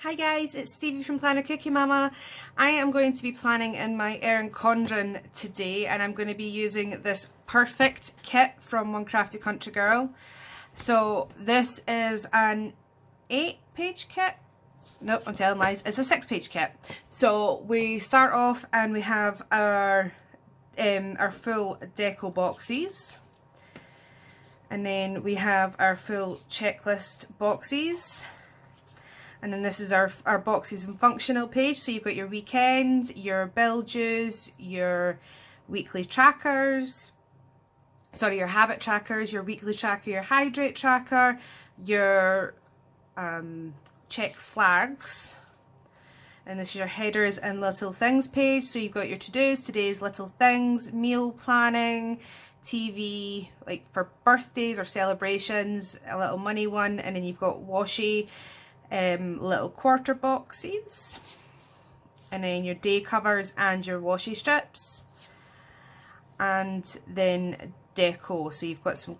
Hi guys, it's Stevie from Planner Cookie Mama. I am going to be planning in my Erin Condren today, and I'm going to be using this Purrfect kit from OneCraftyCountryGirl. So this is an 8-page kit. Nope, I'm telling lies. It's a 6-page kit. So we start off and we have our full deco boxes. And then we have our full checklist boxes. And then this is our boxes and functional page. So you've got your weekend, your bill dues, your weekly trackers, sorry, your habit trackers, your weekly tracker, your hydrate tracker, your check flags. And this is your headers and little things page. So you've got your to-dos, today's little things, meal planning, TV, like for birthdays or celebrations, a little money one, and then you've got washi, little quarter boxes, and then your day covers and your washi strips, and then deco. So you've got some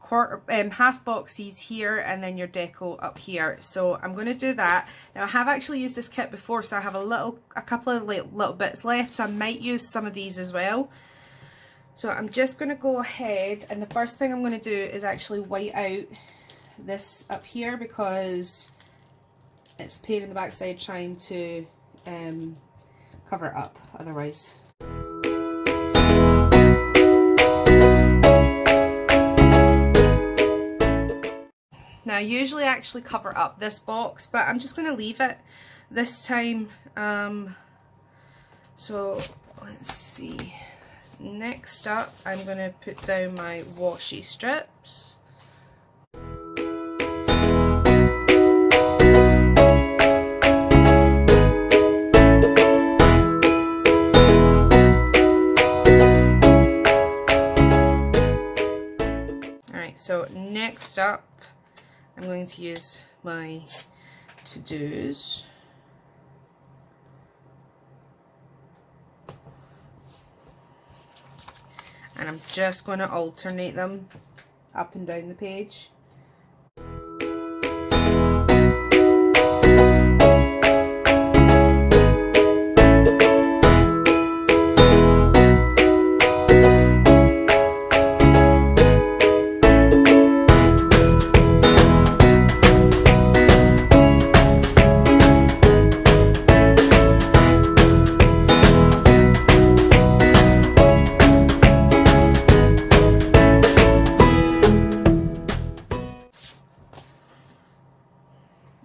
half boxes here, and then your deco up here. So I'm going to do that. Now I have actually used this kit before, so I have a couple of little bits left, so I might use some of these as well. So I'm just going to go ahead, and the first thing I'm going to do is actually white out this up here, because it's a pain in the backside trying to cover it up otherwise. Now I usually actually cover up this box, but I'm just going to leave it this time. So let's see. Next up, I'm going to put down my washi strips. So next up, I'm going to use my to-dos. And I'm just going to alternate them up and down the page.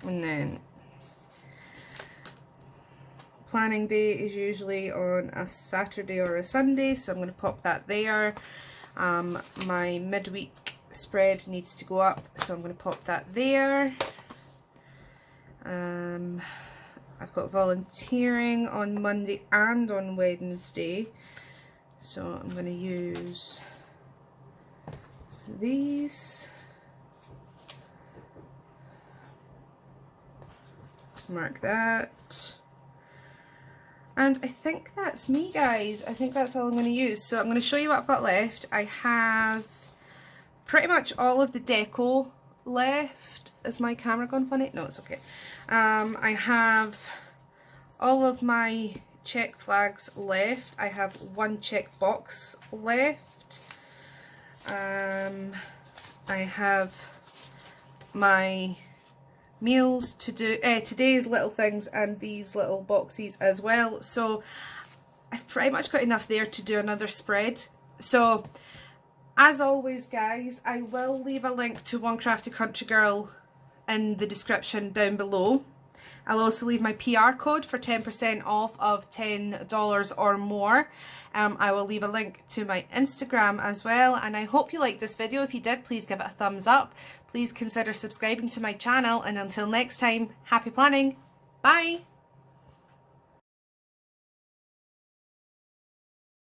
And then planning day is usually on a Saturday or a Sunday, so I'm going to pop that there. My midweek spread needs to go up, so I'm going to pop that there. I've got volunteering on Monday and on Wednesday, so I'm going to use these. Mark that, and I think that's me, guys. I think that's all I'm going to use. So I'm going to show you what I've got left. I have pretty much all of the deco left. Is my camera gone funny? No, it's okay. I have all of my check flags left. I have one check box left. I have my meals to do, today's little things, and these little boxes as well. So I've pretty much got enough there to do another spread. So as always, guys, I will leave a link to OneCraftyCountryGirl in the description down below. I'll also leave my PR code for 10% off of $10 or more. I will leave a link to my Instagram as well, and I hope you liked this video. If you did, please give it a thumbs up. Please consider subscribing to my channel, and until next time, happy planning. Bye!